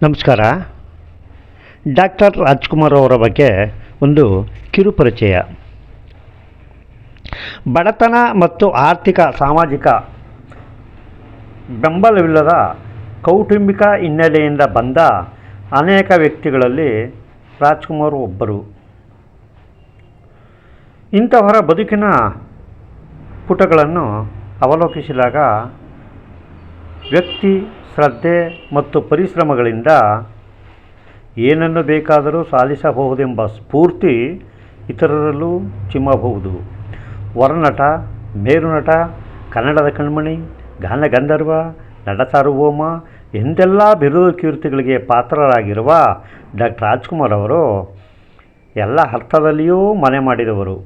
ನಮಸ್ಕಾರ. ಡಾಕ್ಟರ್ ರಾಜ್ಕುಮಾರ್ ಅವರ ಬಗ್ಗೆ ಒಂದು ಕಿರುಪರಿಚಯ. ಬಡತನ ಮತ್ತು ಆರ್ಥಿಕ ಸಾಮಾಜಿಕ ಬೆಂಬಲವಿಲ್ಲದ ಕೌಟುಂಬಿಕ ಹಿನ್ನೆಲೆಯಿಂದ ಬಂದ ಅನೇಕ ವ್ಯಕ್ತಿಗಳಲ್ಲಿ ರಾಜ್ಕುಮಾರ್ ಒಬ್ಬರು. ಇಂಥವರ ಬದುಕಿನ ಪುಟಗಳನ್ನು ಅವಲೋಕಿಸಿದಾಗ ವ್ಯಕ್ತಿ ಶ್ರದ್ಧೆ ಮತ್ತು ಪರಿಶ್ರಮಗಳಿಂದ ಏನನ್ನು ಬೇಕಾದರೂ ಸಾಧಿಸಬಹುದೆಂಬ ಸ್ಫೂರ್ತಿ ಇತರರಲ್ಲೂ ಚಿಮ್ಮಬಹುದು. ವರನಟ, ಮೇರುನಟ, ಕನ್ನಡದ ಕಣ್ಮಣಿ, ಗಾನಗಂಧರ್ವ, ನಟಸಾರ್ವಭೌಮ ಎಂದೆಲ್ಲ ಬಿರುದು ಕೀರ್ತಿಗಳಿಗೆ ಪಾತ್ರರಾಗಿರುವ ಡಾಕ್ಟರ್ ರಾಜ್ಕುಮಾರ್ ಅವರು ಎಲ್ಲ ಅರ್ಥದಲ್ಲಿಯೂ ಮನೆ ಮಾಡಿದವರು.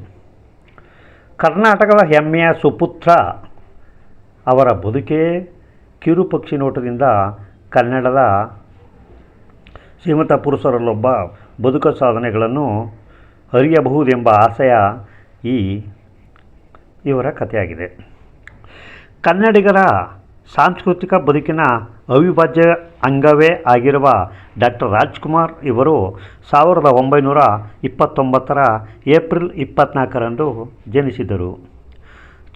ಕರ್ನಾಟಕದ ಹೆಮ್ಮೆಯ ಸುಪುತ್ರ. ಅವರ ಬದುಕೇ ಕಿರುಪಕ್ಷಿ ನೋಟದಿಂದ ಕನ್ನಡದ ಶ್ರೀಮಂತ ಪುರುಷರಲ್ಲೊಬ್ಬ ಬದುಕ ಸಾಧನೆಗಳನ್ನು ಅರಿಯಬಹುದೆಂಬ ಆಶಯ ಇವರ ಕಥೆಯಾಗಿದೆ. ಕನ್ನಡಿಗರ ಸಾಂಸ್ಕೃತಿಕ ಬದುಕಿನ ಅವಿಭಾಜ್ಯ ಅಂಗವೇ ಆಗಿರುವ ಡಾಕ್ಟರ್ ರಾಜ್ಕುಮಾರ್ ಇವರು 1929 ಏಪ್ರಿಲ್ 24ರಂದು ಜನಿಸಿದರು.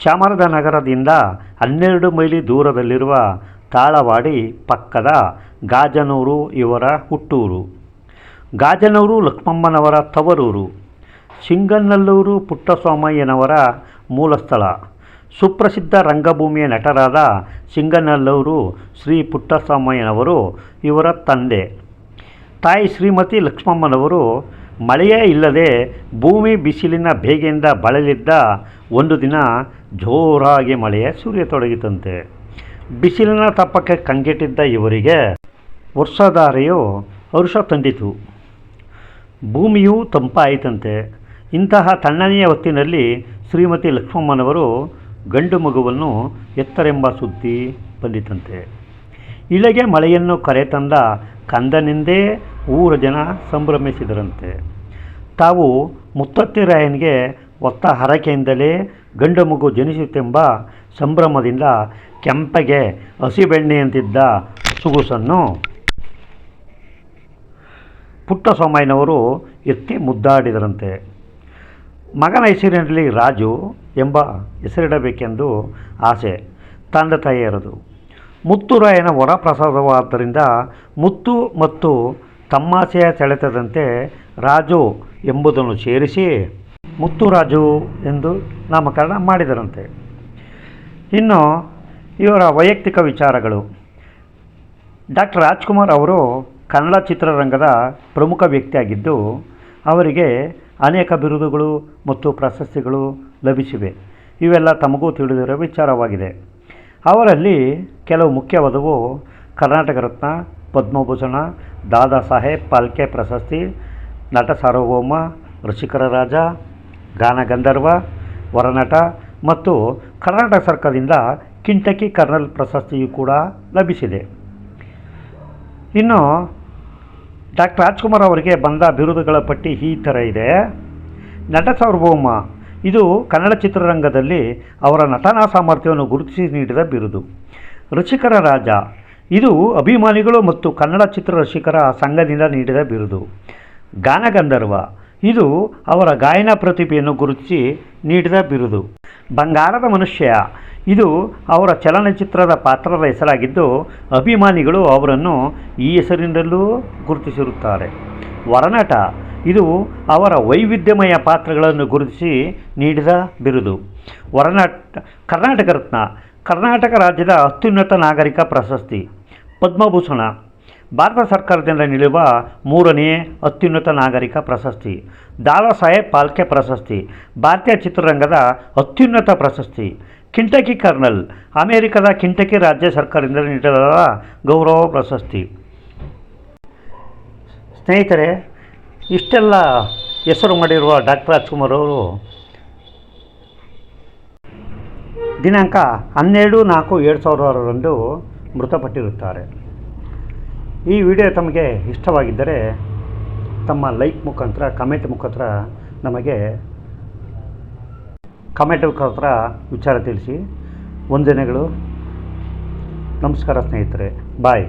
ಚಾಮರಾಜನಗರದಿಂದ 12 ಮೈಲಿ ದೂರದಲ್ಲಿರುವ ತಾಳವಾಡಿ ಪಕ್ಕದ ಗಾಜನೂರು ಇವರ ಹುಟ್ಟೂರು. ಗಾಜನೂರು ಲಕ್ಷ್ಮಮ್ಮನವರ ತವರೂರು. ಸಿಂಗನಲ್ಲೂರು ಪುಟ್ಟಸ್ವಾಮಯ್ಯನವರ ಮೂಲಸ್ಥಳ. ಸುಪ್ರಸಿದ್ಧ ರಂಗಭೂಮಿಯ ನಟರಾದ ಸಿಂಗನಲ್ಲೂರು ಶ್ರೀ ಪುಟ್ಟಸ್ವಾಮಯ್ಯನವರು ಇವರ ತಂದೆ. ತಾಯಿ ಶ್ರೀಮತಿ ಲಕ್ಷ್ಮಮ್ಮನವರು ಮಳೆಯೇ ಇಲ್ಲದೆ ಭೂಮಿ ಬಿಸಿಲಿನ ಬೇಗೆಯಿಂದ ಬಳಲಿದ್ದ ಒಂದು ದಿನ ಜೋರಾಗಿ ಮಳೆಯ ಸುರಿಯತೊಡಗಿತಂತೆ. ಬಿಸಿಲಿನ ತಪ್ಪಕ್ಕೆ ಕಂಗೆಟ್ಟಿದ್ದ ಇವರಿಗೆ ವರ್ಷಧಾರೆಯು ಹರುಷ ತಂದಿತು. ಭೂಮಿಯೂ ತಂಪಾಯಿತಂತೆ. ಇಂತಹ ತಣ್ಣನೆಯ ಹೊತ್ತಿನಲ್ಲಿ ಶ್ರೀಮತಿ ಲಕ್ಷ್ಮಮ್ಮನವರು ಗಂಡು ಮಗುವನ್ನು ಎತ್ತರೆಂಬ ಸುದ್ದಿ ಬಂದಿತಂತೆ. ಇಳೆಗೆ ಮಳೆಯನ್ನು ಕರೆತಂದ ಕಂದನೆಂದೇ ಊರ ಜನ ಸಂಭ್ರಮಿಸಿದರಂತೆ. ತಾವು ಮುತ್ತತ್ತಿರಾಯನಿಗೆ ಹೊತ್ತ ಹರಕೆಯಿಂದಲೇ ಗಂಡು ಮಗು ಜನಿಸುತ್ತೆಂಬ ಸಂಭ್ರಮದಿಂದ ಕೆಂಪಗೆ ಹಸಿಬೆಣ್ಣೆಯಂತಿದ್ದ ಸುಗುಸನ್ನು ಪುಟ್ಟಸ್ವಾಮಯ್ಯನವರು ಎತ್ತಿ ಮುದ್ದಾಡಿದರಂತೆ. ಮಗನ ಹೆಸರಿನಲ್ಲಿ ರಾಜು ಎಂಬ ಹೆಸರಿಡಬೇಕೆಂದು ಆಸೆ ತಂದೆ ತಾಯಿಯರದು. ಮುತ್ತುರಾಯನ ವರಪ್ರಸಾದವಾದ್ದರಿಂದ ಮುತ್ತು ಮತ್ತು ತಮ್ಮಾಸೆಯ ಸೆಳೆತದಂತೆ ರಾಜು ಎಂಬುದನ್ನು ಸೇರಿಸಿ ಮುತ್ತುರಾಜು ಎಂದು ನಾಮಕರಣ ಮಾಡಿದರಂತೆ. ಇನ್ನು ಇವರ ವೈಯಕ್ತಿಕ ವಿಚಾರಗಳು. ಡಾಕ್ಟರ್ ರಾಜ್ಕುಮಾರ್ ಅವರು ಕನ್ನಡ ಚಿತ್ರರಂಗದ ಪ್ರಮುಖ ವ್ಯಕ್ತಿಯಾಗಿದ್ದು ಅವರಿಗೆ ಅನೇಕ ಬಿರುದುಗಳು ಮತ್ತು ಪ್ರಶಸ್ತಿಗಳು ಲಭಿಸಿವೆ. ಇವೆಲ್ಲ ತಮಗೂ ತಿಳಿದಿರುವ ವಿಚಾರವಾಗಿದೆ. ಅವರಲ್ಲಿ ಕೆಲವು ಮುಖ್ಯವಾದವು: ಕರ್ನಾಟಕ ರತ್ನ, ಪದ್ಮಭೂಷಣ, ದಾದಾ ಸಾಹೇಬ್ ಫಾಲ್ಕೆ ಪ್ರಶಸ್ತಿ, ನಟ ಸಾರ್ವಭೌಮ, ರಸಿಕರ ರಾಜ, ಗಾನಗಂಧರ್ವ, ವರನಟ ಮತ್ತು ಕರ್ನಾಟಕ ಸರ್ಕಾರದಿಂದ ಕಿಂಟಕಿ ಕರ್ನಲ್ ಪ್ರಶಸ್ತಿಯೂ ಕೂಡ ಲಭಿಸಿದೆ. ಇನ್ನು ಡಾಕ್ಟರ್ ರಾಜ್ಕುಮಾರ್ ಅವರಿಗೆ ಬಂದ ಬಿರುದುಗಳ ಪಟ್ಟಿ ಈ ಥರ ಇದೆ. ನಟ ಸಾರ್ವಭೌಮ ಇದು ಕನ್ನಡ ಚಿತ್ರರಂಗದಲ್ಲಿ ಅವರ ನಟನಾ ಸಾಮರ್ಥ್ಯವನ್ನು ಗುರುತಿಸಿ ನೀಡಿದ ಬಿರುದು. ರಸಿಕರ ರಾಜ ಇದು ಅಭಿಮಾನಿಗಳು ಮತ್ತು ಕನ್ನಡ ಚಿತ್ರ ರಸಿಕರ ಸಂಘದಿಂದ ನೀಡಿದ ಬಿರುದು. ಗಾನಗಂಧರ್ವ ಇದು ಅವರ ಗಾಯನ ಪ್ರತಿಭೆಯನ್ನು ಗುರುತಿಸಿ ನೀಡಿದ ಬಿರುದು. ಬಂಗಾರದ ಮನುಷ್ಯ ಇದು ಅವರ ಚಲನಚಿತ್ರದ ಪಾತ್ರದ ಹೆಸರಾಗಿದ್ದು ಅಭಿಮಾನಿಗಳು ಅವರನ್ನು ಈ ಹೆಸರಿನಲ್ಲೂ ಗುರುತಿಸಿರುತ್ತಾರೆ. ವರನಟ ಇದು ಅವರ ವೈವಿಧ್ಯಮಯ ಪಾತ್ರಗಳನ್ನು ಗುರುತಿಸಿ ನೀಡಿದ ಬಿರುದು. ಕರ್ನಾಟಕ ರತ್ನ ಕರ್ನಾಟಕ ರಾಜ್ಯದ ಅತ್ಯುನ್ನತ ನಾಗರಿಕ ಪ್ರಶಸ್ತಿ. ಪದ್ಮಭೂಷಣ ಭಾರತ ಸರ್ಕಾರದಿಂದ ನೀಡುವ 3ನೇ ಅತ್ಯುನ್ನತ ನಾಗರಿಕ ಪ್ರಶಸ್ತಿ. ದಾದಾ ಸಾಹೇಬ್ ಫಾಲ್ಕೆ ಪ್ರಶಸ್ತಿ ಭಾರತೀಯ ಚಿತ್ರರಂಗದ ಅತ್ಯುನ್ನತ ಪ್ರಶಸ್ತಿ. ಕಿಂಟಕಿ ಕರ್ನಲ್ ಅಮೆರಿಕದ ಕಿಂಟಕಿ ರಾಜ್ಯ ಸರ್ಕಾರದಿಂದ ನೀಡಲಾದ ಗೌರವ ಪ್ರಶಸ್ತಿ. ಸ್ನೇಹಿತರೆ, ಇಷ್ಟೆಲ್ಲ ಹೆಸರು ಮಾಡಿರುವ ಡಾಕ್ಟರ್ ರಾಜ್ಕುಮಾರ್ ಅವರು ದಿನಾಂಕ 12/4/2006ರಂದು ಮೃತಪಟ್ಟಿರುತ್ತಾರೆ. ಈ ವಿಡಿಯೋ ತಮಗೆ ಇಷ್ಟವಾಗಿದ್ದರೆ ತಮ್ಮ ಲೈಕ್ ಮುಖಾಂತರ, ಕಮೆಂಟ್ ಮುಖಾಂತರ ನಮಗೆ ಕಮೆಂಟ್ ಮುಖಾಂತರ ವಿಚಾರ ತಿಳಿಸಿ. ವಂದನೆಗಳು. ನಮಸ್ಕಾರ ಸ್ನೇಹಿತರೆ. ಬಾಯ್.